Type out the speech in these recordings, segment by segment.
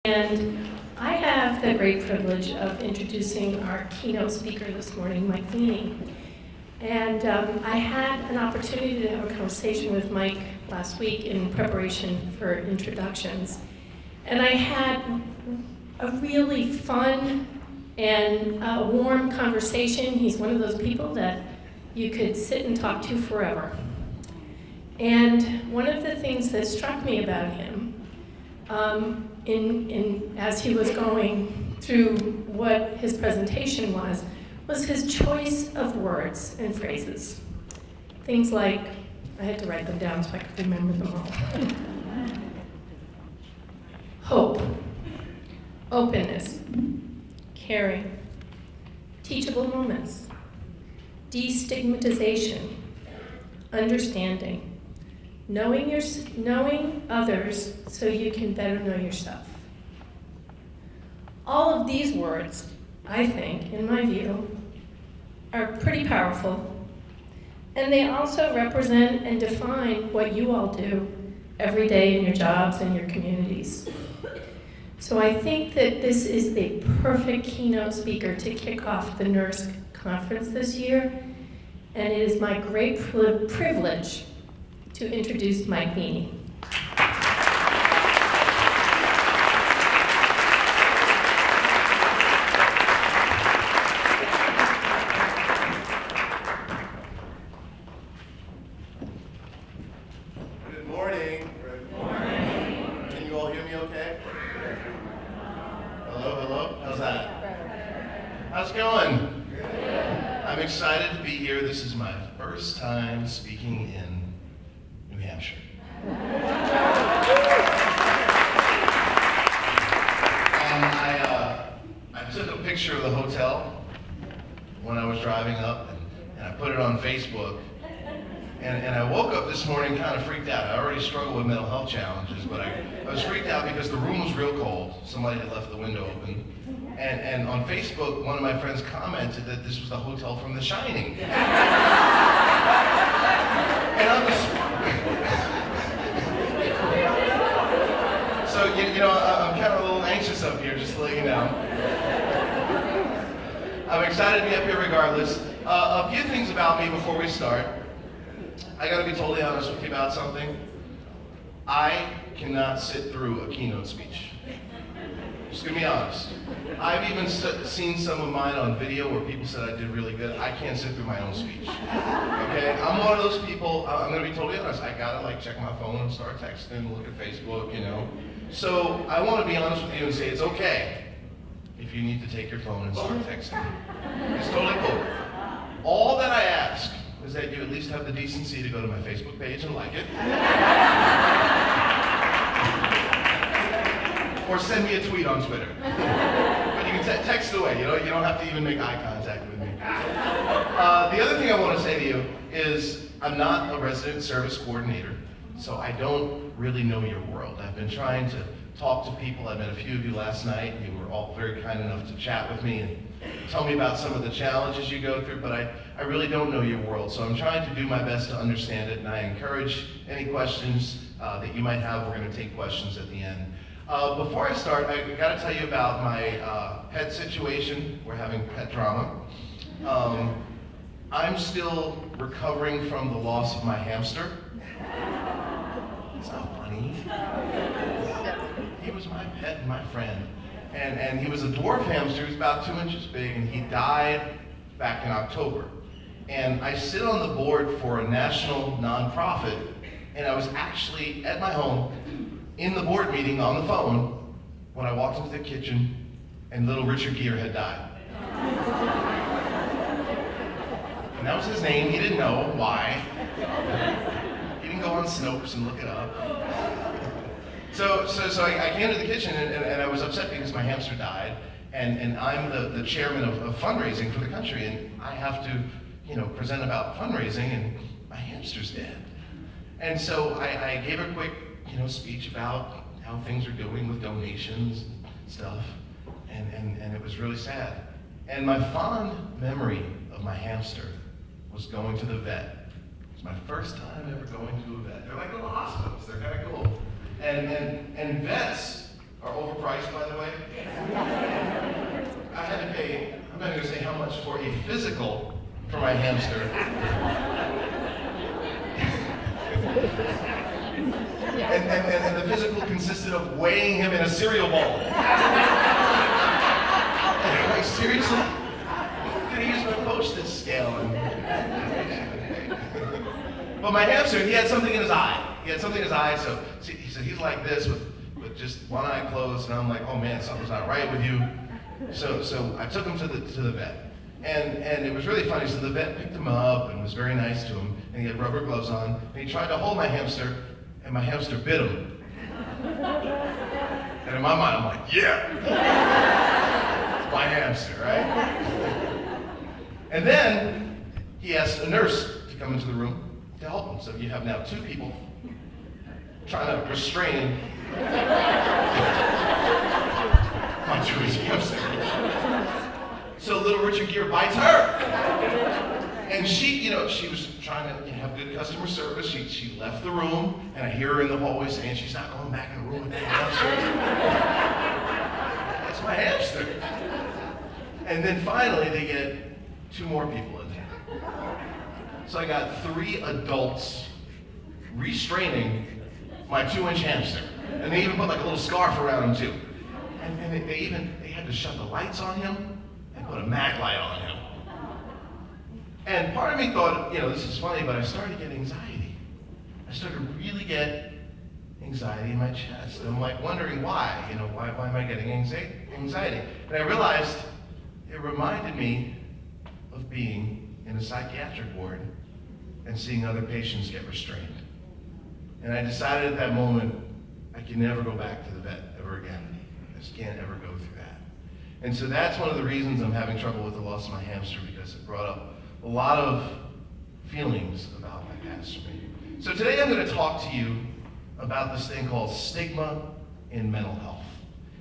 And I have the great privilege of introducing our keynote speaker this morning, Mike Veny. And I had an opportunity to have a conversation with Mike last week in preparation for introductions. And I had a really fun and warm conversation. He's one of those people that you could sit and talk to forever. And one of the things that struck me about him, as he was going through what his presentation was his choice of words and phrases. Things like, I had to write them down so I could remember them all. Hope, openness, caring, teachable moments, destigmatization, understanding, knowing others so you can better know yourself. All of these words, I think, in my view, are pretty powerful, and they also represent and define what you all do every day in your jobs and your communities. So I think that this is the perfect keynote speaker to kick off the NERSC conference this year, and it is my great privilege to introduce Mike Veny. Good morning. Good morning. Can you all hear me okay? Hello? How's that? How's it going? Good. I'm excited to be here. This is my first time speaking in New Hampshire. And I took a picture of the hotel when I was driving up, and I put it on Facebook. And I woke up this morning kind of freaked out. I already struggle with mental health challenges, but I was freaked out because the room was real cold. Somebody had left the window open. And on Facebook, one of my friends commented that this was the hotel from The Shining. And I'm just... So, I'm kind of a little anxious up here, just to let you know. I'm excited to be up here regardless. A few things about me before we start. I gotta be totally honest with you about something. I cannot sit through a keynote speech. Just gonna be honest. I've even seen some of mine on video where people said I did really good. I can't sit through my own speech. Okay? I'm one of those people, I'm gonna be totally honest. I gotta check my phone and start texting, look at Facebook, So I wanna be honest with you and say it's okay if you need to take your phone and start texting. It's totally cool. All that I ask is that you at least have the decency to go to my Facebook page and like it. Or send me a tweet on Twitter. But you can text away, you don't have to even make eye contact with me. The other thing I want to say to you is I'm not a resident service coordinator, so I don't really know your world. I've been trying to talk to people. I met a few of you last night. You were all very kind enough to chat with me and tell me about some of the challenges you go through, but I really don't know your world, so I'm trying to do my best to understand it, and I encourage any questions that you might have. We're going to take questions at the end. Before I start, I got to tell you about my pet situation. We're having pet drama. I'm still recovering from the loss of my hamster. It's not funny. He was my pet and my friend. And he was a dwarf hamster. He was about 2 inches big, and he died back in October. And I sit on the board for a national nonprofit, and I was actually at my home in the board meeting on the phone when I walked into the kitchen and little Richard Gere had died. And that was his name. He didn't know why. He didn't go on Snopes and look it up. So I came to the kitchen and I was upset because my hamster died, and I'm the chairman of fundraising for the country, and I have to, present about fundraising, and my hamster's dead. And so I gave a quick, speech about how things are doing with donations and stuff, and it was really sad. And my fond memory of my hamster was going to the vet. It's my first time ever going to a vet. They're like little hospitals, they're kind of cool. And vets are overpriced, by the way. I had to pay, I'm not going to say how much, for a physical for my hamster. and the physical consisted of weighing him in a cereal bowl. Like, seriously? I'm going to use my postage scale. But my hamster, he had something in his eye. He had something in his eye, so he said he's like this with just one eye closed, and I'm like, oh man, something's not right with you. So I took him to the vet. And it was really funny. So the vet picked him up and was very nice to him, and he had rubber gloves on, and he tried to hold my hamster, and my hamster bit him. And in my mind, I'm like, yeah! It's my hamster, right? And then he asked a nurse to come into the room to help him. So you have now two people trying to restrain my Jewish hamster. So little Richard Gere bites her. And she was trying to have good customer service. She left the room, and I hear her in the hallway saying she's not going back in the room with that hamster. That's my hamster. And then finally they get two more people in there. So I got 3 adults restraining my 2-inch hamster. And they even put like a little scarf around him too. And they had to shut the lights on him and put a mag light on him. And part of me thought, this is funny, but I started to get anxiety. I started to really get anxiety in my chest. And I'm like wondering why, why am I getting anxiety? And I realized it reminded me of being in a psychiatric ward and seeing other patients get restrained. And I decided at that moment, I can never go back to the vet ever again. I just can't ever go through that. And so that's one of the reasons I'm having trouble with the loss of my hamster, because it brought up a lot of feelings about my past for me. So today I'm going to talk to you about this thing called stigma in mental health.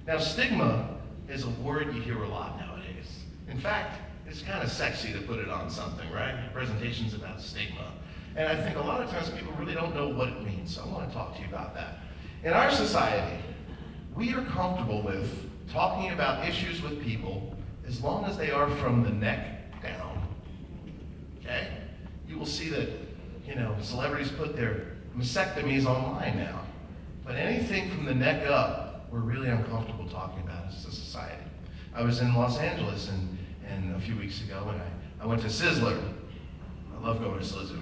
Now, stigma is a word you hear a lot nowadays. In fact, it's kind of sexy to put it on something, right? Presentations about stigma. And I think a lot of times people really don't know what it means, so I want to talk to you about that. In our society, we are comfortable with talking about issues with people as long as they are from the neck down. Okay? You will see that, celebrities put their mastectomies online now. But anything from the neck up, we're really uncomfortable talking about as a society. I was in Los Angeles and a few weeks ago, and I went to Sizzler. I love going to Sizzler.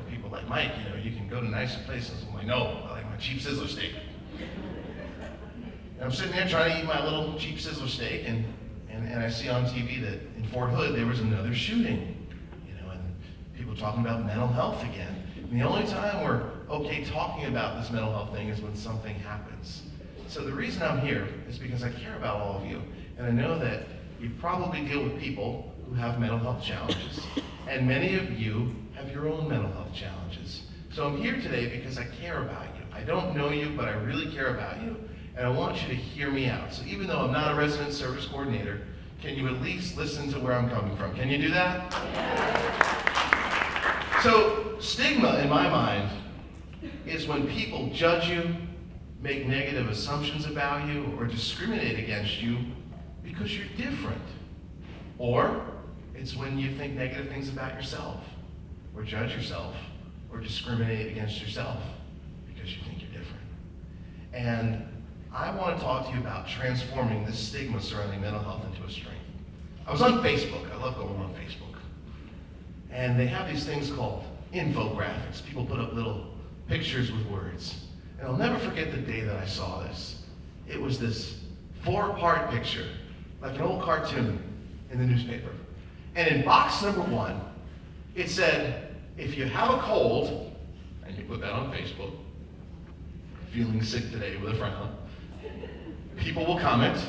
People like, Mike, you can go to nicer places. I'm like, no, I like my cheap Sizzler steak. And I'm sitting there trying to eat my little cheap Sizzler steak, and I see on TV that in Fort Hood there was another shooting, and people talking about mental health again. And the only time we're okay talking about this mental health thing is when something happens. So the reason I'm here is because I care about all of you, and I know that you probably deal with people who have mental health challenges, and many of you have your own mental health challenges. So I'm here today because I care about you. I don't know you, but I really care about you, and I want you to hear me out. So even though I'm not a resident service coordinator, can you at least listen to where I'm coming from? Can you do that? So stigma, in my mind, is when people judge you, make negative assumptions about you, or discriminate against you because you're different. Or it's when you think negative things about yourself, or judge yourself, or discriminate against yourself because you think you're different. And I want to talk to you about transforming this stigma surrounding mental health into a strength. I was on Facebook. I love going on Facebook. And they have these things called infographics. People put up little pictures with words. And I'll never forget the day that I saw this. It was this 4-part picture, like an old cartoon in the newspaper. And in box number 1, it said, if you have a cold, and you put that on Facebook, feeling sick today with a frown, people will comment,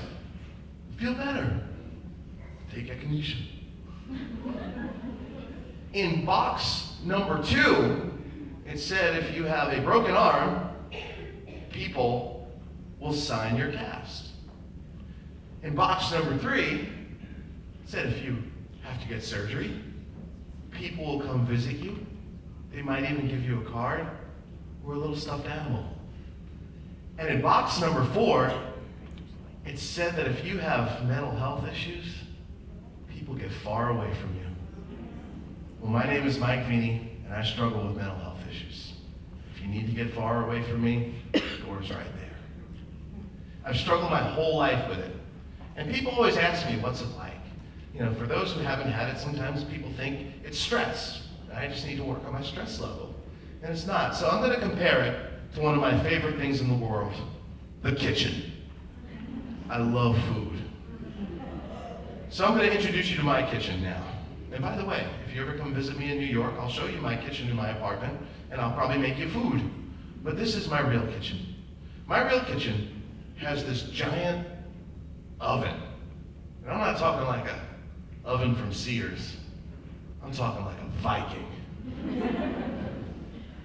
feel better, take echinacea. In box number 2, it said if you have a broken arm, people will sign your cast. In box number 3, it said if you have to get surgery, people will come visit you. They might even give you a card or a little stuffed animal. And in box number 4, it said that if you have mental health issues, people get far away from you. Well, my name is Mike Veny, and I struggle with mental health issues. If you need to get far away from me, the door's right there. I've struggled my whole life with it. And people always ask me, what's it like? You know, for those who haven't had it, sometimes people think it's stress. And I just need to work on my stress level. And it's not. So I'm going to compare it to one of my favorite things in the world, the kitchen. I love food. So I'm going to introduce you to my kitchen now. And by the way, if you ever come visit me in New York, I'll show you my kitchen in my apartment, and I'll probably make you food. But this is my real kitchen. My real kitchen has this giant oven. And I'm not talking like a oven from Sears. I'm talking like a Viking.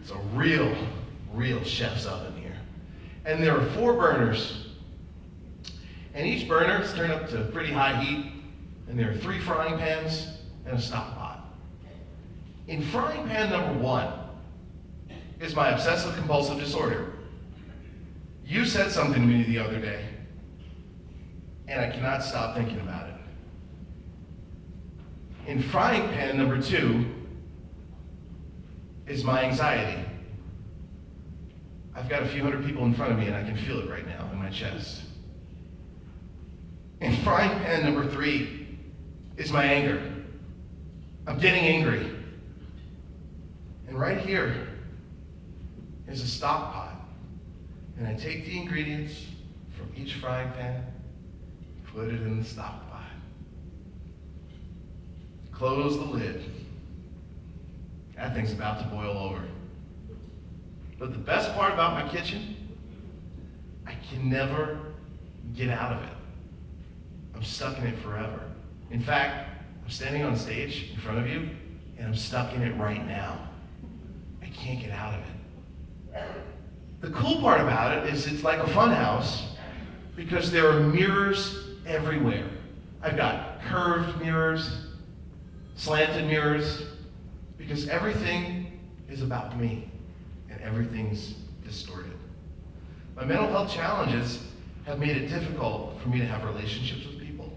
It's a real chef's oven here. And there are 4 burners. And each burner is turned up to pretty high heat. And there are 3 frying pans and a stock pot. In frying pan number 1 is my obsessive compulsive disorder. You said something to me the other day, and I cannot stop thinking about it. In frying pan number 2 is my anxiety. I've got a few hundred people in front of me, and I can feel it right now in my chest. In frying pan number 3 is my anger. I'm getting angry. And right here is a stock pot. And I take the ingredients from each frying pan, put it in the stock pot. Close the lid. That thing's about to boil over. But the best part about my kitchen, I can never get out of it. I'm stuck in it forever. In fact, I'm standing on stage in front of you, and I'm stuck in it right now. I can't get out of it. The cool part about it is it's like a fun house because there are mirrors everywhere. I've got curved mirrors, slanted mirrors, because everything is about me and everything's distorted. My mental health challenges have made it difficult for me to have relationships with people.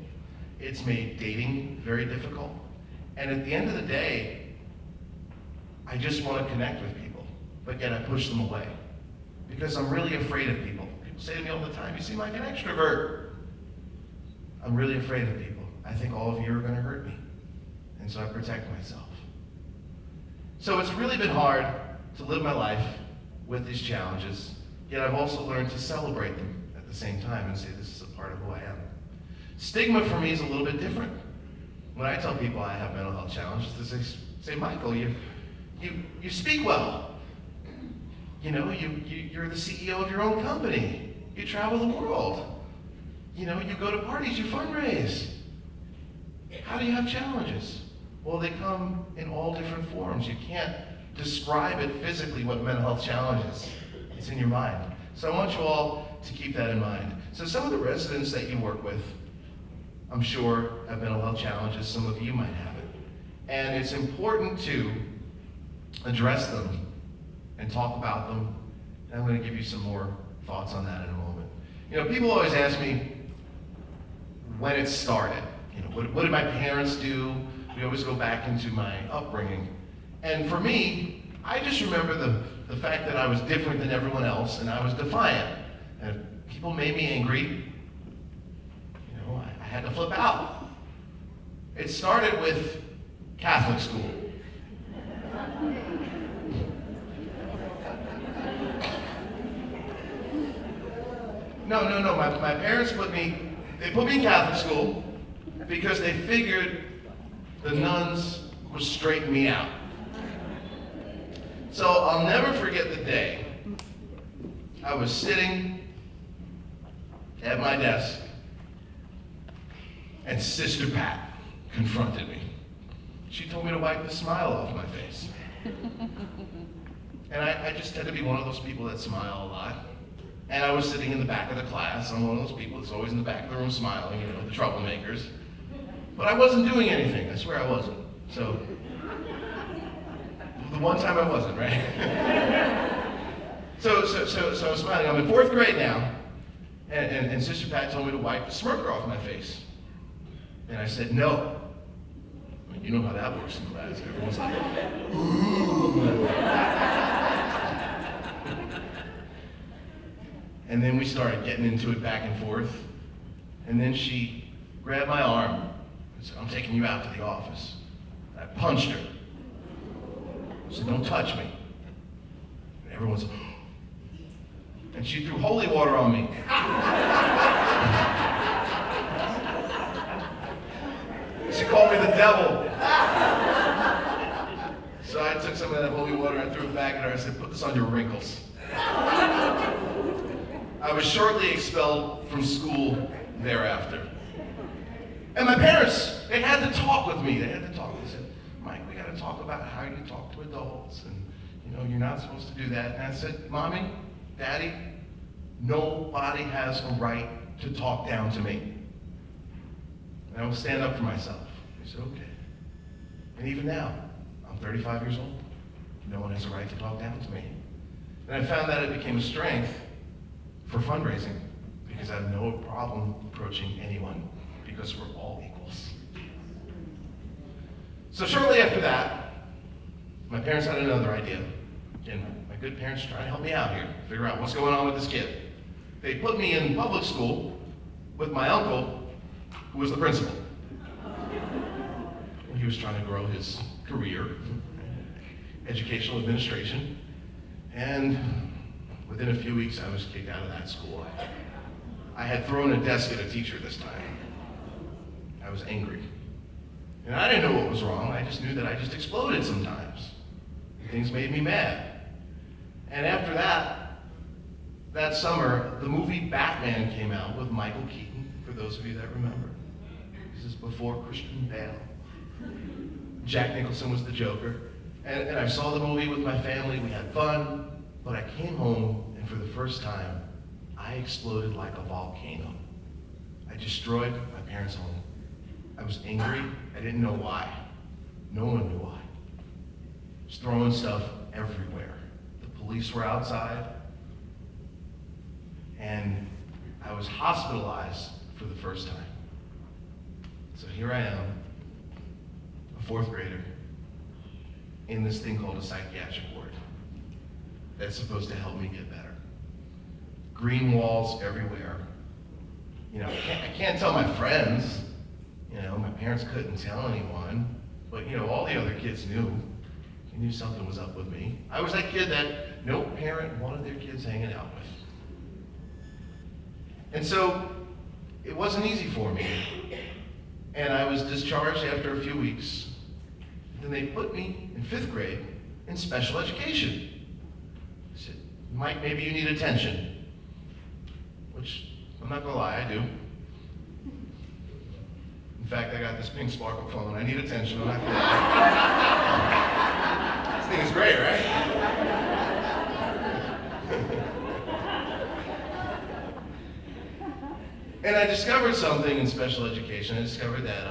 It's made dating very difficult. And at the end of the day, I just want to connect with people, but yet I push them away because I'm really afraid of people. People say to me all the time, you seem like an extrovert. I'm really afraid of people. I think all of you are going to hurt me. And so I protect myself. So it's really been hard to live my life with these challenges, yet I've also learned to celebrate them at the same time and say this is a part of who I am. Stigma for me is a little bit different. When I tell people I have mental health challenges, they say, Michael, you speak well. You know, you're the CEO of your own company. You travel the world. You know, you go to parties, you fundraise. How do you have challenges? Well, they come in all different forms. You can't describe it physically what mental health challenge is. It's in your mind. So I want you all to keep that in mind. So some of the residents that you work with, I'm sure, have mental health challenges. Some of you might have it. And it's important to address them and talk about them. And I'm going to give you some more thoughts on that in a moment. You know, people always ask me when it started. You know, what did my parents do? We always go back into my upbringing. And for me, I just remember the fact that I was different than everyone else and I was defiant. And if people made me angry, you know, I had to flip out. It started with Catholic school. No. My parents put me in Catholic school because they figured the nuns would straighten me out. So I'll never forget the day I was sitting at my desk and Sister Pat confronted me. She told me to wipe the smile off my face. And I just tend to be one of those people that smile a lot. And I was sitting in the back of the class. I'm one of those people that's always in the back of the room smiling, you know, the troublemakers. But I wasn't doing anything. I swear I wasn't. So, the one time I wasn't, right? So I'm smiling. I'm in 4th grade now, and Sister Pat told me to wipe the smirker off my face. And I said, no. I mean, you know how that works in class. Everyone's like, ooh. And then we started getting into it back and forth. And then she grabbed my arm and said, I'm taking you out to the office. And I punched her. I said, don't touch me. And everyone's like, and she threw holy water on me. She called me the devil. So I took some of that holy water, I threw it back at her, I said, put this on your wrinkles. I was shortly expelled from school thereafter. And my parents, they had to talk with me. They had to talk. They said, Mike, we got to talk about how you talk to adults. And, you know, you're not supposed to do that. And I said, Mommy, Daddy, nobody has a right to talk down to me. And I will stand up for myself. They said, okay. And even now, I'm 35 years old. No one has a right to talk down to me. And I found that it became a strength for fundraising, because I have no problem approaching anyone, because we're all equals. So shortly after that, my parents had another idea. And my good parents trying to help me out here, figure out what's going on with this kid. They put me in public school with my uncle, who was the principal. He was trying to grow his career, educational administration, and within a few weeks I was kicked out of that school. I had thrown a desk at a teacher this time. I was angry. And I didn't know what was wrong, I just knew that I just exploded sometimes. Things made me mad. And after that summer, the movie Batman came out with Michael Keaton, for those of you that remember. This is before Christian Bale. Jack Nicholson was the Joker. And I saw the movie with my family, we had fun, but I came home, and for the first time, I exploded like a volcano. I destroyed my parents' home. I was angry, I didn't know why. No one knew why. I was throwing stuff everywhere. The police were outside, and I was hospitalized for the first time. So here I am, a 4th grader, in this thing called a psychiatric ward that's supposed to help me get better. Green walls everywhere. You know, I can't tell my friends. You know, my parents couldn't tell anyone, but you know, all the other kids knew. They knew something was up with me. I was that kid that no parent wanted their kids hanging out with. And so, it wasn't easy for me. And I was discharged after a few weeks. Then they put me in 5th grade in special education. I said, Mike, maybe you need attention. Which, I'm not gonna lie, I do. In fact, I got this pink sparkle phone. I need attention, I'm not gonna lie. This thing is great, right? And I discovered something in special education. I discovered that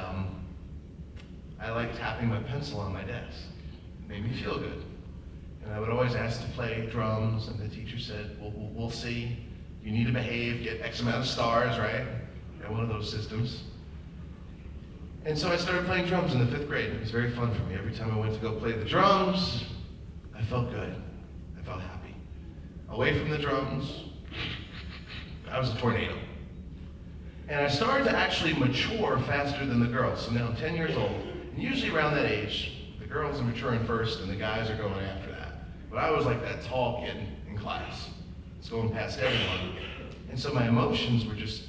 I liked tapping my pencil on my desk. It made me feel good. And I would always ask to play drums, and the teacher said, well, we'll see. You need to behave, get X amount of stars, right? I had one of those systems. And so I started playing drums in the 5th grade. It was very fun for me. Every time I went to go play the drums, I felt good. I felt happy. Away from the drums, I was a tornado. And I started to actually mature faster than the girls. So now I'm 10 years old. And usually around that age, the girls are maturing first and the guys are going after that. But I was like that tall kid in class. It's going past everyone. And so my emotions were just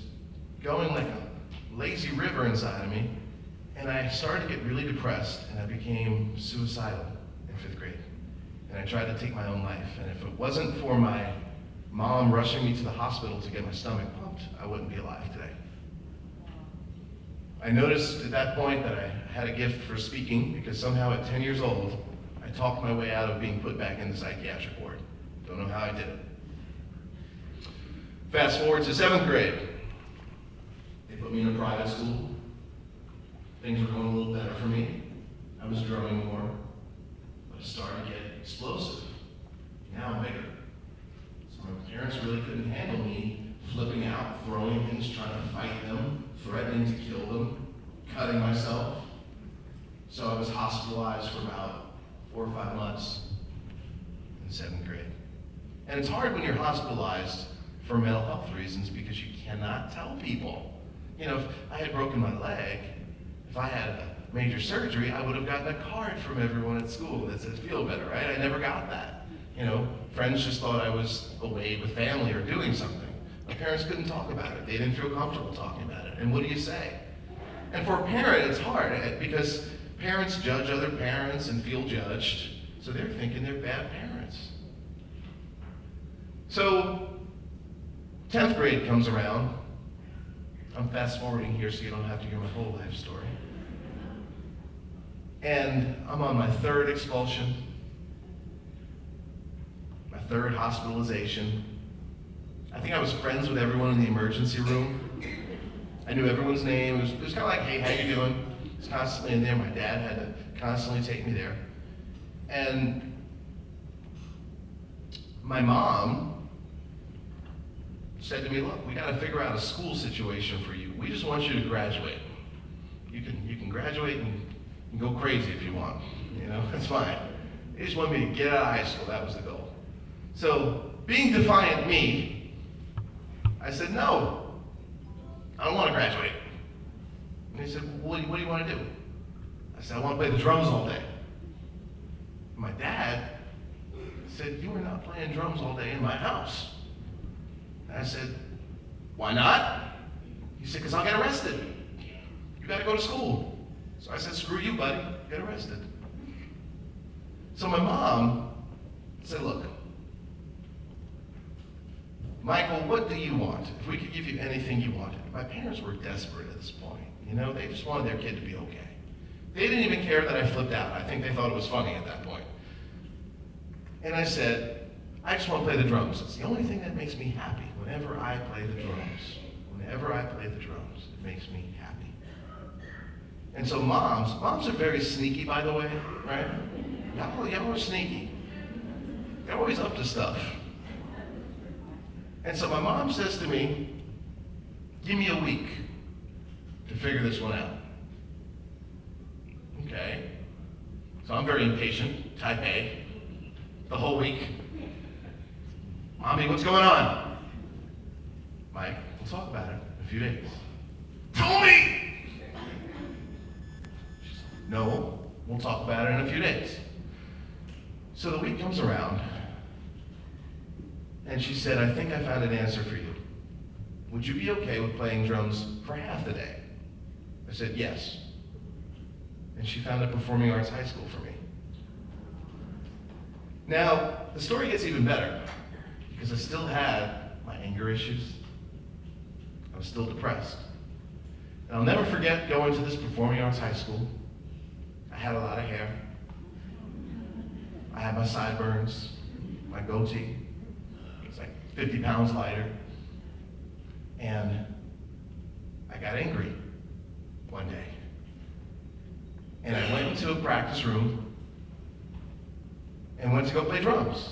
going like a lazy river inside of me. And I started to get really depressed, and I became suicidal in 5th grade. And I tried to take my own life. And if it wasn't for my mom rushing me to the hospital to get my stomach pumped, I wouldn't be alive today. I noticed at that point that I had a gift for speaking, because somehow at 10 years old, I talked my way out of being put back in the psychiatric ward. Don't know how I did it. Fast forward to 7th grade. They put me in a private school. Things were going a little better for me. I was growing more, but it started to get explosive. Now I'm bigger. threatening to kill them, cutting myself. So I was hospitalized for about 4 or 5 months in 7th grade. And it's hard when you're hospitalized for mental health reasons because you cannot tell people. You know, if I had broken my leg, if I had a major surgery, I would have gotten a card from everyone at school that says feel better, right? I never got that. You know, friends just thought I was away with family or doing something. My parents couldn't talk about it. They didn't feel comfortable talking about it. And what do you say? And for a parent, it's hard because parents judge other parents and feel judged, so they're thinking they're bad parents. So 10th grade comes around. I'm fast forwarding here so you don't have to hear my whole life story. And I'm on my 3rd expulsion, my 3rd hospitalization. I think I was friends with everyone in the emergency room. I knew everyone's name. It was kind of like, hey, how you doing? It was constantly in there. My dad had to constantly take me there. And my mom said to me, look, we got to figure out a school situation for you. We just want you to graduate. You can graduate and go crazy if you want. You know, that's fine. They just want me to get out of high school. That was the goal. So, being defiant me, I said, no, I don't want to graduate. And he said, well, what do you want to do? I said, I want to play the drums all day. My dad said, you are not playing drums all day in my house. And I said, why not? He said, because I'll get arrested. You got to go to school. So I said, screw you, buddy. Get arrested. So my mom said, look, Michael, what do you want? If we could give you anything you wanted. My parents were desperate at this point. You know, they just wanted their kid to be okay. They didn't even care that I flipped out. I think they thought it was funny at that point. And I said, I just want to play the drums. It's the only thing that makes me happy. Whenever I play the drums, it makes me happy. And so moms are very sneaky, by the way, right? Y'all are sneaky. They're always up to stuff. And so my mom says to me, give me a week to figure this one out. Okay. So I'm very impatient, type A, the whole week. Mommy, what's going on? Mike, we'll talk about it in a few days. Tell me! No, we'll talk about it in a few days. So the week comes around, and she said, I think I found an answer for you. Would you be okay with playing drums for half the day? I said, yes. And she found a performing arts high school for me. Now, the story gets even better, because I still had my anger issues. I was still depressed. And I'll never forget going to this performing arts high school. I had a lot of hair. I had my sideburns, my goatee. It was like 50 pounds lighter. And I got angry one day. And I went into a practice room and went to go play drums.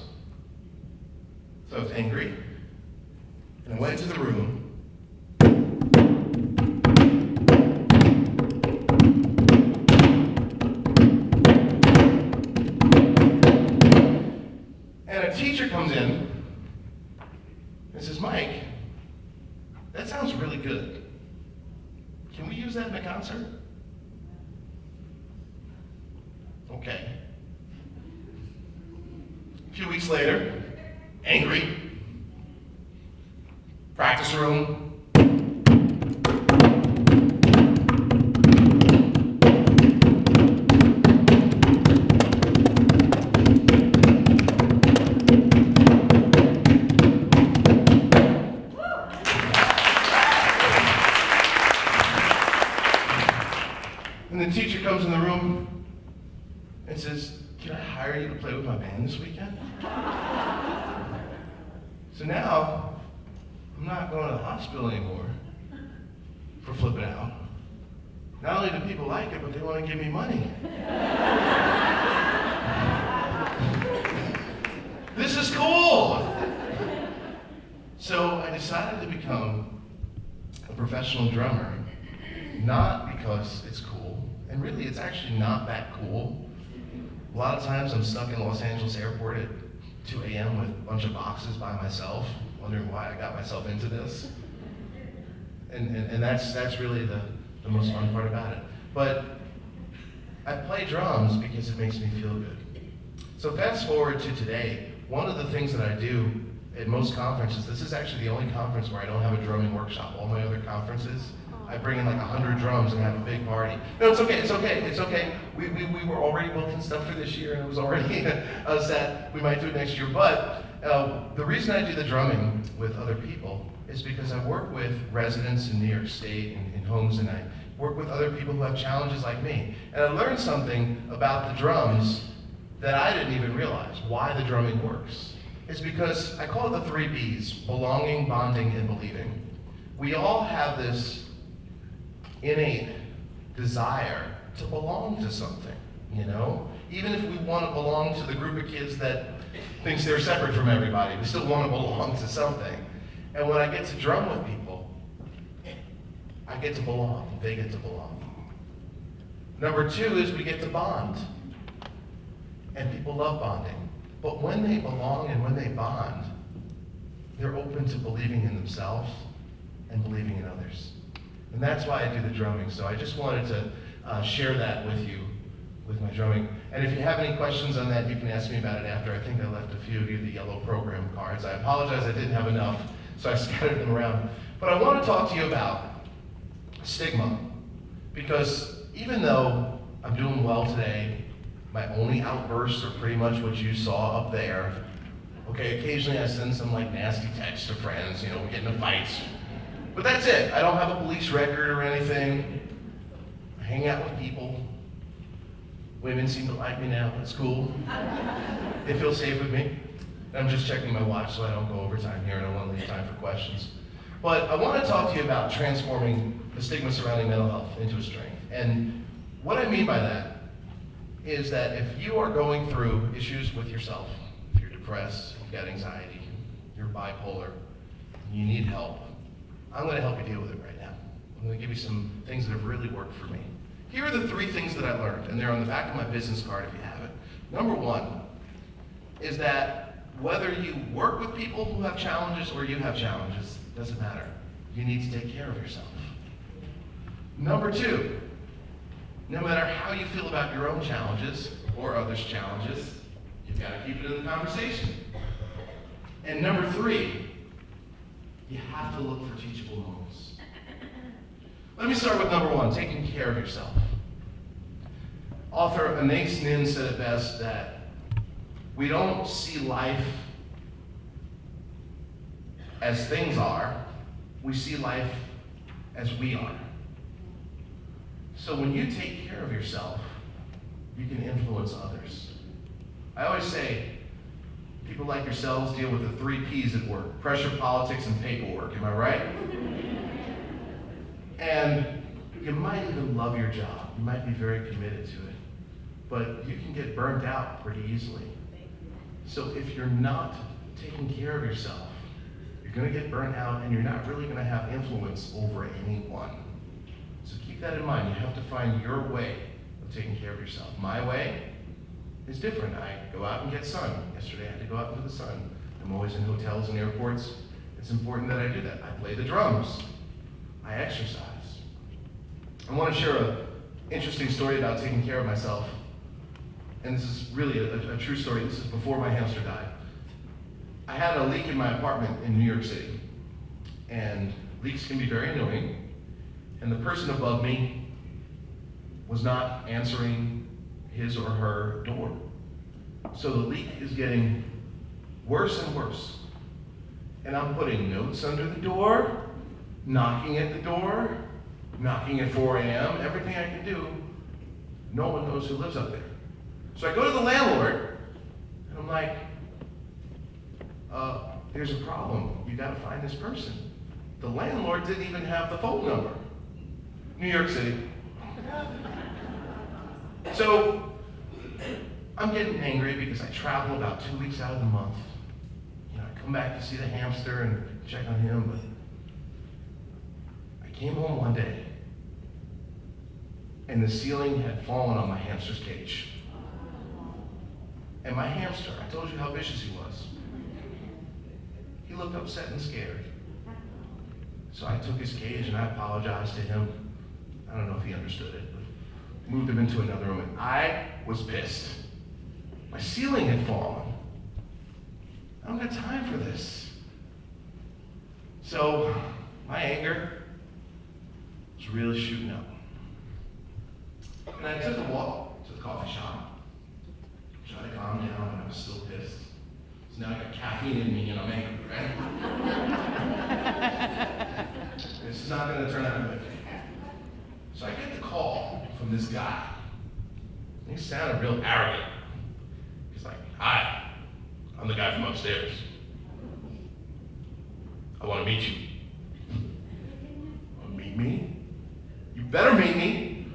So I was angry. And I went into the room. And a teacher comes in and says, Mike, that sounds really good. Can we use that in a concert? Okay. A few weeks later, angry, practice room. And the teacher comes in the room and says, can I hire you to play with my band this weekend? So now, I'm not going to the hospital anymore for flipping out. Not only do people like it, but they want to give me money. This is cool! So I decided to become a professional drummer Not because it's cool, and really it's actually not that cool. A lot of times I'm stuck in Los Angeles airport at 2 a.m. with a bunch of boxes by myself, wondering why I got myself into this. And that's really the most fun part about it. But I play drums because it makes me feel good. So fast forward to today, one of the things that I do at most conferences, this is actually the only conference where I don't have a drumming workshop. All my other conferences, I bring in like 100 drums and have a big party. No, it's okay. We were already booking stuff for this year and it was already set. We might do it next year. But the reason I do the drumming with other people is because I work with residents in New York State and in homes, and I work with other people who have challenges like me. And I learned something about the drums that I didn't even realize, why the drumming works. It's because I call it the 3 B's, belonging, bonding, and believing. We all have this innate desire to belong to something, you know? Even if we want to belong to the group of kids that thinks they're separate from everybody, we still want to belong to something. And when I get to drum with people, I get to belong, they get to belong. Number 2 is we get to bond. And people love bonding. But when they belong and when they bond, they're open to believing in themselves and believing in others. And that's why I do the drumming. So I just wanted to share that with you, with my drumming. And if you have any questions on that, you can ask me about it after. I think I left a few of you the yellow program cards. I apologize, I didn't have enough, so I scattered them around. But I want to talk to you about stigma. Because even though I'm doing well today, my only outbursts are pretty much what you saw up there. Okay, occasionally I send some like nasty texts to friends, you know, we get into fights. But that's it. I don't have a police record or anything. I hang out with people. Women seem to like me now. That's cool. They feel safe with me. I'm just checking my watch so I don't go over time here and I want to leave time for questions. But I want to talk to you about transforming the stigma surrounding mental health into a strength. And what I mean by that is that if you are going through issues with yourself, if you're depressed, you've got anxiety, you're bipolar, you need help, I'm going to help you deal with it right now. I'm going to give you some things that have really worked for me. Here are the 3 things that I learned, and they're on the back of my business card if you have it. Number 1 is that whether you work with people who have challenges or you have challenges, doesn't matter. You need to take care of yourself. Number 2, no matter how you feel about your own challenges or others' challenges, you've got to keep it in the conversation. And number 3, you have to look for teachable moments. Let me start with number 1, taking care of yourself. Author Anais Nin said it best that we don't see life as things are, we see life as we are. So when you take care of yourself, you can influence others. I always say, people like yourselves deal with the 3 P's at work: pressure, politics, and paperwork. Am I right? And you might even love your job. You might be very committed to it. But you can get burnt out pretty easily. So if you're not taking care of yourself, you're going to get burnt out and you're not really going to have influence over anyone. So keep that in mind. You have to find your way of taking care of yourself. My way is different. I go out and get sun. Yesterday I had to go out into the sun. I'm always in hotels and airports. It's important that I do that. I play the drums. I exercise. I want to share an interesting story about taking care of myself. And this is really a true story. This is before my hamster died. I had a leak in my apartment in New York City. And leaks can be very annoying. And the person above me was not answering his or her door. So the leak is getting worse and worse. And I'm putting notes under the door, knocking at the door, knocking at 4 a.m., everything I can do. No one knows who lives up there. So I go to the landlord, and I'm like, there's a problem. You gotta find this person. The landlord didn't even have the phone number. New York City. So I'm getting angry because I travel about 2 weeks out of the month. You know, I come back to see the hamster and check on him, but I came home one day and the ceiling had fallen on my hamster's cage. And my hamster, I told you how vicious he was. He looked upset and scared. So I took his cage and I apologized to him. I don't know if he understood it, but moved him into another room. And I was pissed. My ceiling had fallen. I don't got time for this. So my anger was really shooting up. And I took a walk to the coffee shop, tried to calm down, and I was still pissed. So now I got caffeine in me and I'm angry, right? This is not going to turn out good. So I get the call from this guy. He sounded real arrogant. He's like, "Hi, I'm the guy from upstairs. I want to meet you." "Want to meet me? You better meet me.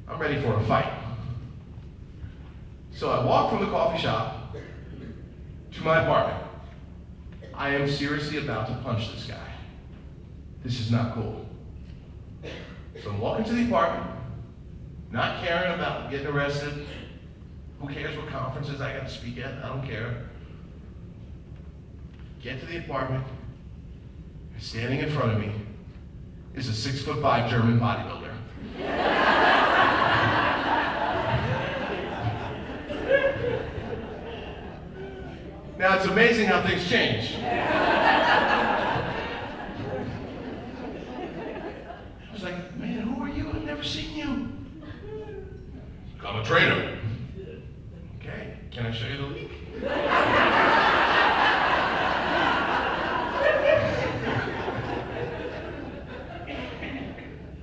I'm ready for a fight." So I walk from the coffee shop to my apartment. I am seriously about to punch this guy. This is not cool. So I'm walking to the apartment, not caring about getting arrested. Who cares what conferences I got to speak at? I don't care. Get to the apartment. Standing in front of me is a 6'5" German bodybuilder. Now it's amazing how things change. I was like, "Man, who are you? I've never seen you." "I'm a trainer." "Okay, can I show you the leak?"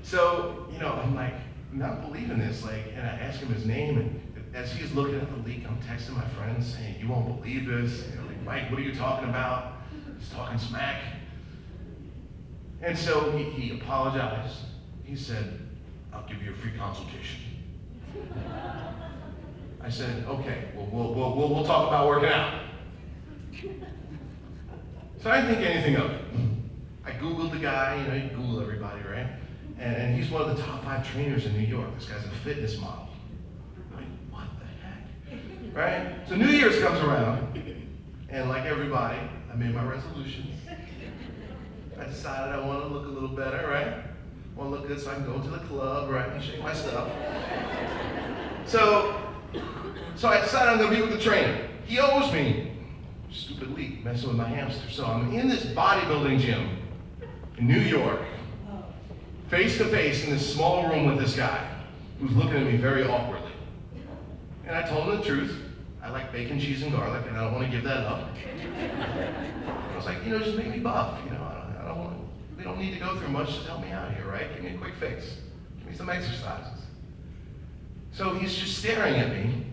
So, I'm like, not believing this, and I ask him his name, and as he's looking at the leak, I'm texting my friends saying, "You won't believe this." Like, "Mike, what are you talking about?" He's talking smack. And so he apologized. He said, "I'll give you a free consultation." I said, "Okay, we'll talk about working out." So I didn't think anything of it. I Googled the guy, you Google everybody, right? And he's one of the top 5 trainers in New York. This guy's a fitness model. I'm like, what the heck? Right? So New Year's comes around, and like everybody, I made my resolutions. I decided I want to look a little better, right? I want to look good so I can go to the club, right, and shake my stuff. So I decided I'm going to be with the trainer. He owes me. Stupid leak, messing with my hamster. So I'm in this bodybuilding gym in New York, face to face in this small room with this guy who's looking at me very awkwardly. And I told him the truth. I like bacon, cheese, and garlic, and I don't want to give that up. I was like, just make me buff. We don't need to go through much to help me out here, right? Give me a quick fix. Give me some exercises. So he's just staring at me,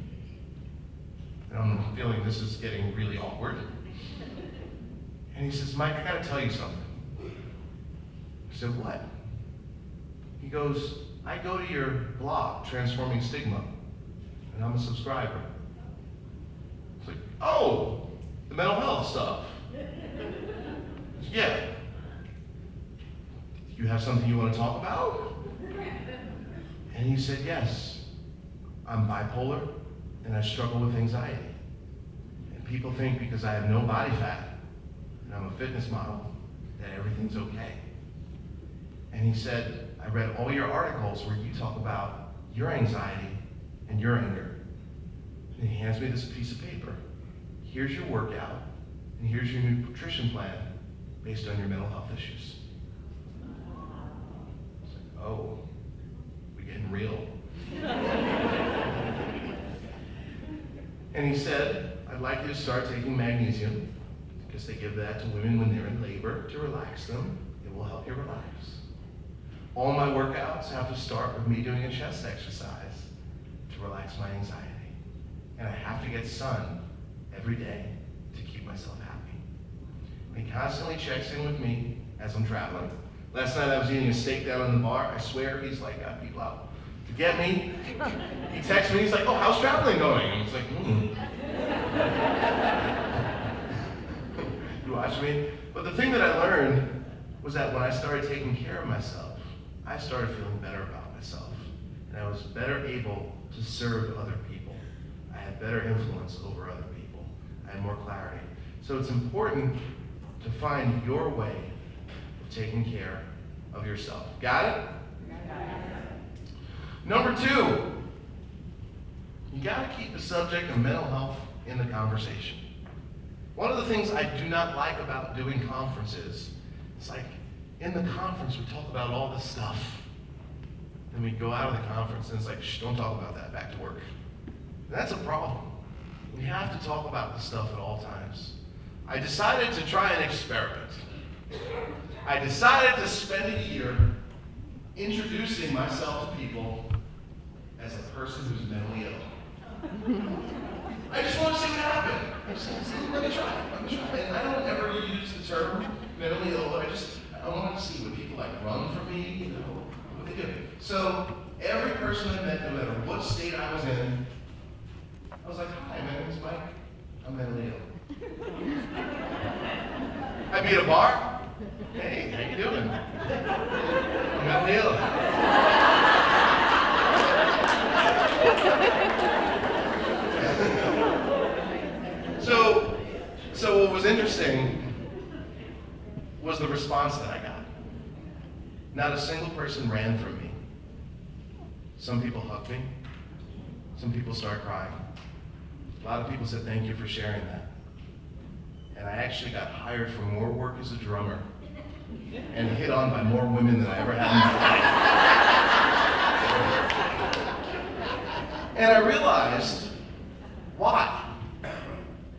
and I'm feeling this is getting really awkward. And he says, "Mike, I gotta tell you something." I said, "What?" He goes, "I go to your blog, Transforming Stigma, and I'm a subscriber." It's like, "Oh, the mental health stuff." "Yeah. You have something you want to talk about?" And he said, "Yes. I'm bipolar, and I struggle with anxiety. And people think because I have no body fat, and I'm a fitness model, that everything's okay." And he said, "I read all your articles where you talk about your anxiety and your anger." And he hands me this piece of paper. "Here's your workout, and here's your nutrition plan based on your mental health issues." I was like, "Oh, we're getting real." And he said, "I'd like you to start taking magnesium because they give that to women when they're in labor to relax them. It will help you relax. All my workouts have to start with me doing a chest exercise to relax my anxiety. And I have to get sun every day to keep myself happy." And he constantly checks in with me as I'm traveling. Last night I was eating a steak down in the bar. I swear he's got people out to get me. He texts me, he's like, "Oh, how's traveling going?" And it's like, You watch me? But the thing that I learned was that when I started taking care of myself, I started feeling better about myself. and I was better able to serve other people. I had better influence over other people. I had more clarity. So it's important to find your way of taking care of yourself. Got it? Number 2, you got to keep the subject of mental health in the conversation. One of the things I do not like about doing conferences, it's like in the conference we talk about all this stuff. Then we go out of the conference and it's like, shh, don't talk about that, back to work. And that's a problem. We have to talk about this stuff at all times. I decided to try an experiment. I decided to spend a year introducing myself to people as a person who's mentally ill. I just want to see what happened. Let me try. And I don't ever use the term mentally ill. I want to see what people like run from me, what they do. So every person I met, no matter what state I was in, I was like, hi, my name is Mike. I'm mentally ill. I'd be at a bar. Hey, how you doing? I'm mentally ill. So what was interesting was the response that I got. Not a single person ran from me. Some people hugged me. Some people started crying. A lot of people said, thank you for sharing that. And I actually got hired for more work as a drummer and hit on by more women than I ever had in my life. And I realized why.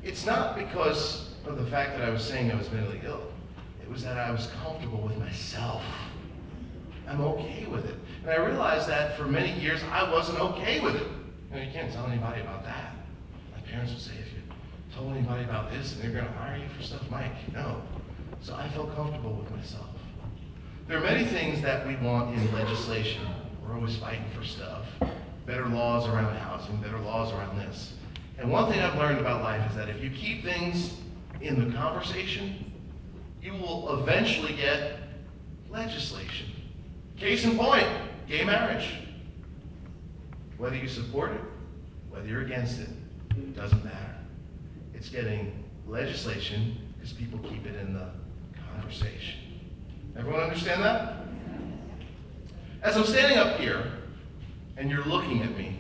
It's not because of the fact that I was saying I was mentally ill. It was that I was comfortable with myself. I'm okay with it. And I realized that for many years I wasn't okay with it. You can't tell anybody about that. My parents would say, if you told anybody about this and they're going to hire you for stuff, Mike, no. So I felt comfortable with myself. There are many things that we want in legislation. We're always fighting for stuff. Better laws around housing, better laws around this. And one thing I've learned about life is that if you keep things in the conversation, you will eventually get legislation. Case in point, gay marriage. Whether you support it, whether you're against it, doesn't matter. It's getting legislation because people keep it in the conversation. Everyone understand that? As I'm standing up here and you're looking at me,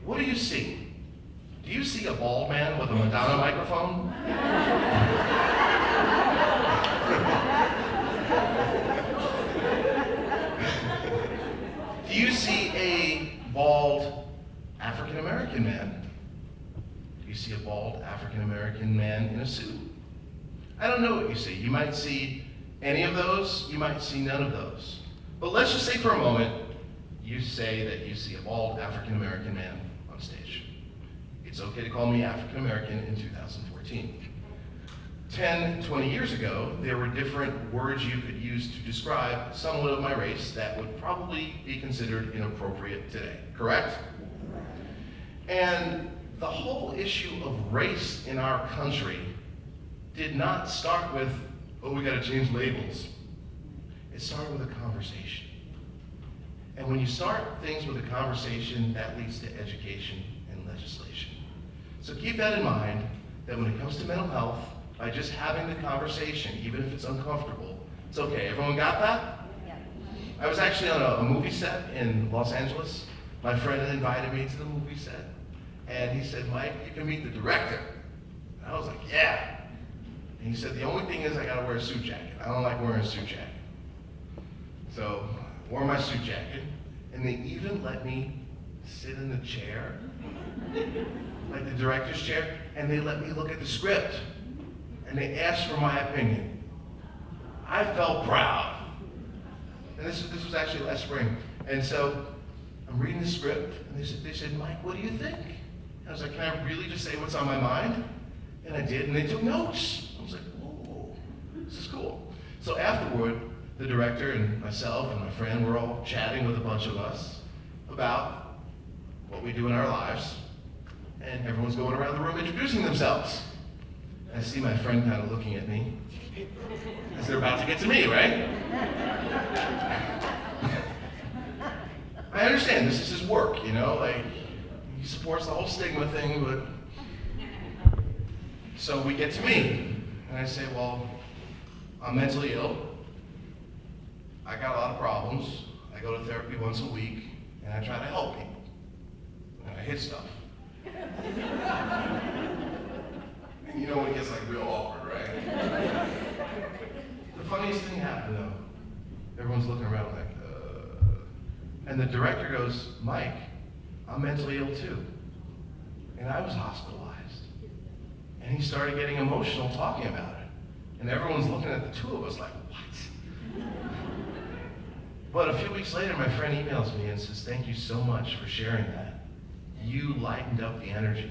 what do you see? Do you see a bald man with a Madonna microphone? Do you see a bald African American man? Do you see a bald African American man in a suit? I don't know what you see. You might see any of those, you might see none of those. But let's just say for a moment, you say that you see a bald African American man on stage. It's okay to call me African American in 2014. 10, 20 years ago, there were different words you could use to describe someone of my race that would probably be considered inappropriate today, correct? And the whole issue of race in our country did not start with, oh, we gotta change labels. It started with a conversation. And when you start things with a conversation, that leads to education and legislation. So keep that in mind, that when it comes to mental health, by just having the conversation, even if it's uncomfortable, it's okay. Everyone got that? Yeah. I was actually on a movie set in Los Angeles. My friend had invited me to the movie set, and he said, Mike, you can meet the director. And I was like, yeah. And he said, the only thing is I gotta wear a suit jacket. I don't like wearing a suit jacket. So I wore my suit jacket, and they even let me sit in the chair, like the director's chair, and they let me look at the script. And they asked for my opinion. I felt proud. And this was actually last spring. And so I'm reading the script, and they said, Mike, what do you think? And I was like, can I really just say what's on my mind? And I did, and they took notes. I was like, whoa, this is cool. So afterward, the director and myself and my friend were all chatting with a bunch of us about what we do in our lives. And everyone's going around the room introducing themselves. I see my friend kind of looking at me as they're about to get to me, right? I understand, this is his work, you know, like, he supports the whole stigma thing, but... So we get to me, and I say, well, I'm mentally ill. I got a lot of problems. I go to therapy once a week, and I try to help people. And I hit stuff. And you know when it gets like real awkward, right? The funniest thing happened though. Everyone's looking around like, and the director goes, Mike, I'm mentally ill too. And I was hospitalized. And he started getting emotional talking about it. And everyone's looking at the two of us like, what? But a few weeks later, my friend emails me and says, thank you so much for sharing that. You lightened up the energy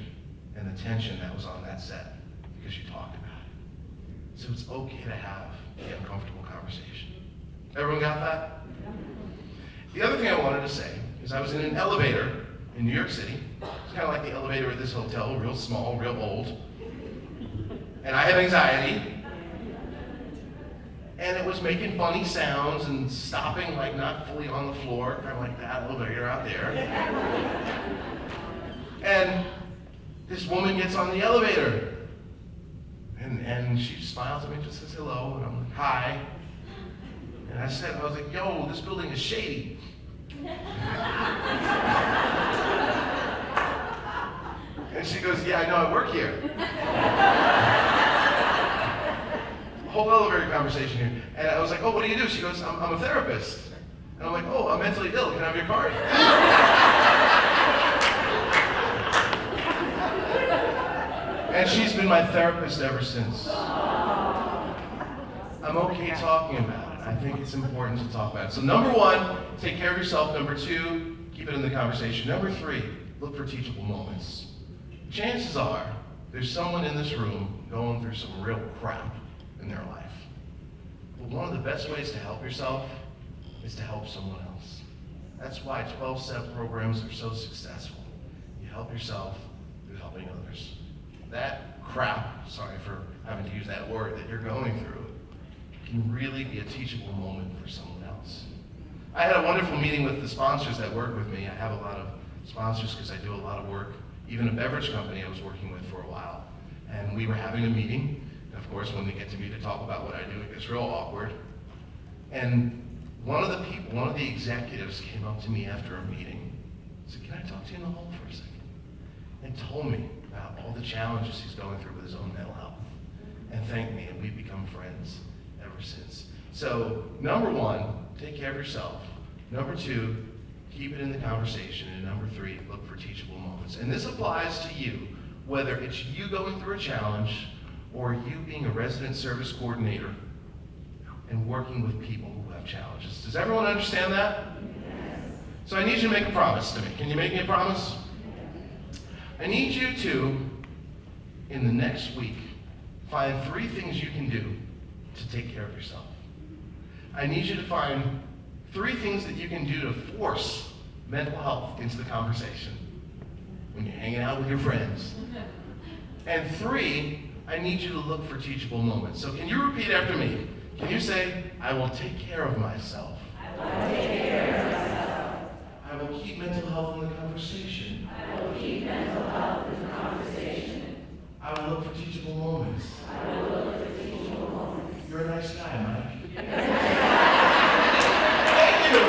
and the tension that was on that set because you talked about it. So it's okay to have the uncomfortable conversation. Everyone got that? The other thing I wanted to say is I was in an elevator in New York City. It's kind of like the elevator at this hotel, real small, real old. And I have anxiety. And it was making funny sounds and stopping like not fully on the floor, kind of like that elevator out there. And this woman gets on the elevator. And she smiles at me, just says hello, and I'm like, hi. And I was like, yo, this building is shady. And she goes, yeah, I know, I work here. Whole elevator conversation here. And I was like, oh, what do you do? She goes, I'm a therapist. And I'm like, oh, I'm mentally ill. Can I have your card? And she's been my therapist ever since. I'm okay talking about it. I think it's important to talk about it. So number one, take care of yourself. Number two, keep it in the conversation. Number three, look for teachable moments. Chances are, there's someone in this room going through some real crap in their life. Well, one of the best ways to help yourself is to help someone else. That's why 12-step programs are so successful. You help yourself through helping others. That crap, sorry for having to use that word, that you're going through can really be a teachable moment for someone else. I had a wonderful meeting with the sponsors that work with me. I have a lot of sponsors because I do a lot of work. Even a beverage company I was working with for a while. And we were having a meeting. And of course, when they get to me to talk about what I do, it gets real awkward. And one of the executives came up to me after a meeting and said, can I talk to you in the hall for a second? And told me about all the challenges he's going through with his own mental health. And thanked me, and we've become friends ever since. So, number one, take care of yourself. Number two, keep it in the conversation. And number three, look for teachable moments. And this applies to you, whether it's you going through a challenge or you being a resident service coordinator and working with people who have challenges. Does everyone understand that? Yes. So I need you to make a promise to me. Can you make me a promise? I need you to, in the next week, find 3 things you can do to take care of yourself. I need you to find 3 things that you can do to force mental health into the conversation when you're hanging out with your friends. And 3, I need you to look for teachable moments. So can you repeat after me? Can you say, I will take care of myself. I will take care of myself. I will keep mental health in the conversation. I will keep mental health in the conversation. I will look for teachable moments. I will look for teachable moments. You're a nice guy, Mike. You're a nice guy. Thank you.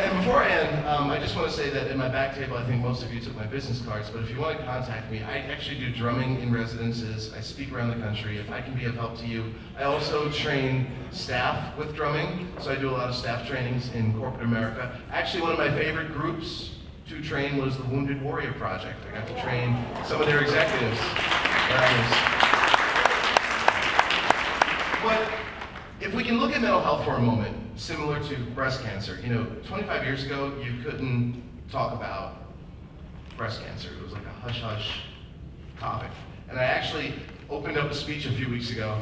And before I end, I just want to say that in my back table, I think most of you took my business cards, but if you want to contact me, I actually do drumming in residences. I speak around the country. If I can be of help to you, I also train staff with drumming, so I do a lot of staff trainings in corporate America. Actually, one of my favorite groups to train was the Wounded Warrior Project. I got to train some of their executives. But if we can look at mental health for a moment, similar to breast cancer. 25 years ago, you couldn't talk about breast cancer. It was like a hush-hush topic. And I actually opened up a speech a few weeks ago.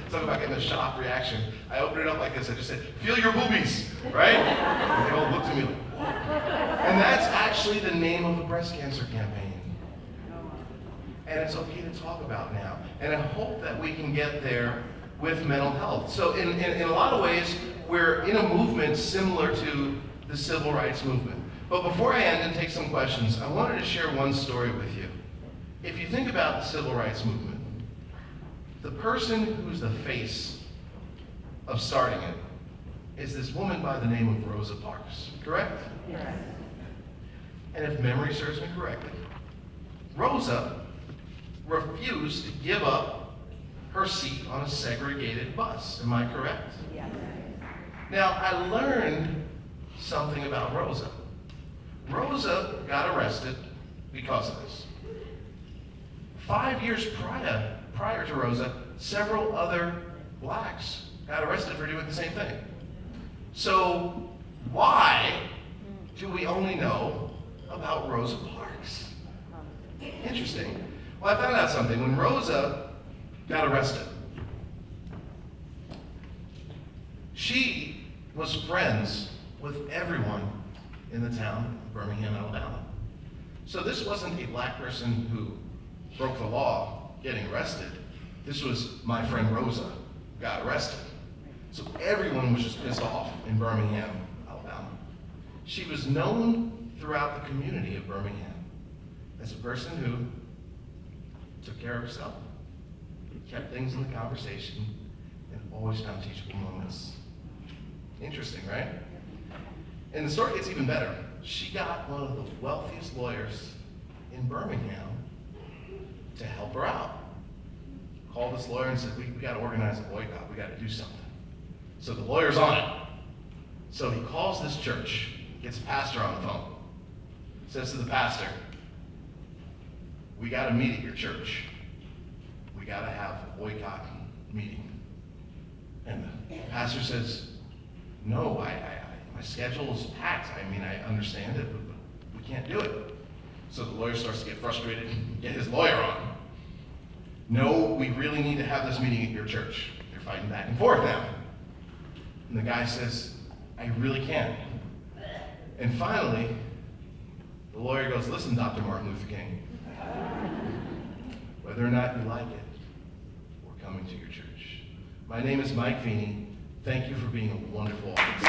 Talk about getting a shock reaction. I opened it up like this. I just said, feel your boobies, right? And they all looked at me like, what? And that's actually the name of the breast cancer campaign. and it's okay to talk about now. And I hope that we can get there with mental health. So in a lot of ways, we're in a movement similar to the civil rights movement. But before I end and take some questions, I wanted to share one story with you. If you think about the civil rights movement, the person who's the face of starting it is this woman by the name of Rosa Parks, correct? Yes. And if memory serves me correctly, Rosa refused to give up her seat on a segregated bus. Am I correct? Yes. Now, I learned something about Rosa. Rosa got arrested because of this. 5 years prior to Rosa, several other blacks got arrested for doing the same thing. So why do we only know about Rosa Parks? Interesting. Well, I found out something. When Rosa got arrested, she was friends with everyone in the town of Birmingham, Alabama. So this wasn't a black person who broke the law getting arrested. This was my friend Rosa got arrested. So everyone was just pissed off in Birmingham, Alabama. She was known throughout the community of Birmingham as a person who took care of herself, kept things in the conversation, and always found teachable moments. Interesting, right? And the story gets even better. She got one of the wealthiest lawyers in Birmingham to help her out. Called this lawyer and said, we got to organize a boycott. We got to do something. So the lawyer's on it. So he calls this church, gets a pastor on the phone, says to the pastor, we got to meet at your church. We got to have a boycott meeting. And the pastor says, no, my schedule is packed. I mean, I understand it, but we can't do it. So the lawyer starts to get frustrated and get his lawyer on. No, we really need to have this meeting at your church. They're fighting back and forth now. And the guy says, I really can't. And finally, the lawyer goes, listen, Dr. Martin Luther King, whether or not you like it, we're coming to your church. My name is Mike Veny. Thank you for being a wonderful audience.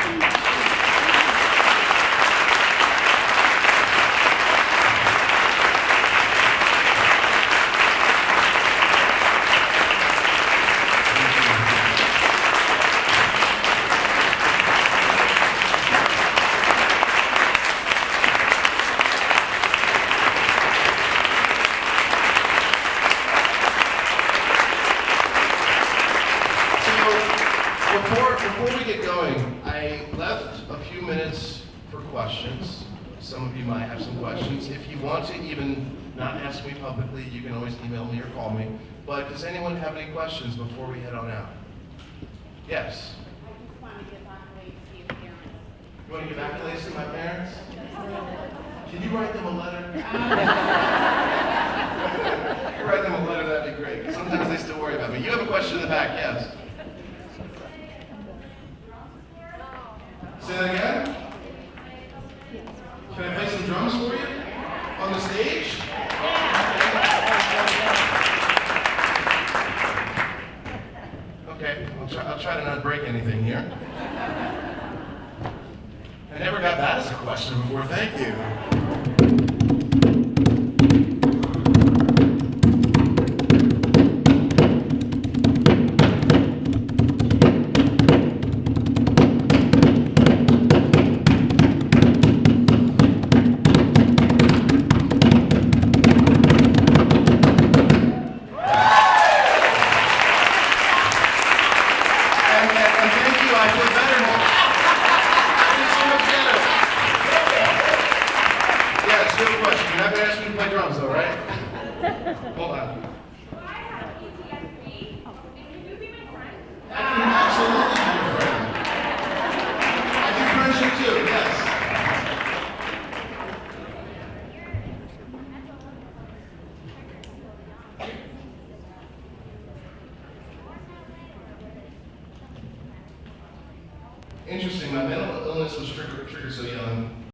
Before we get going, I left a few minutes for questions. Some of you might have some questions. If you want to even not ask me publicly, you can always email me or call me. But does anyone have any questions before we head on out? Yes? I just want to give accolades to your parents. You want to give accolades to my parents? Can you write them a letter? If you write them a letter, that'd be great. Sometimes they still worry about me. You have a question in the back, yes? Say that again? Can I play some drums for you? On the stage? Okay, I'll try to not break anything here. I never got that as a question before, thank you.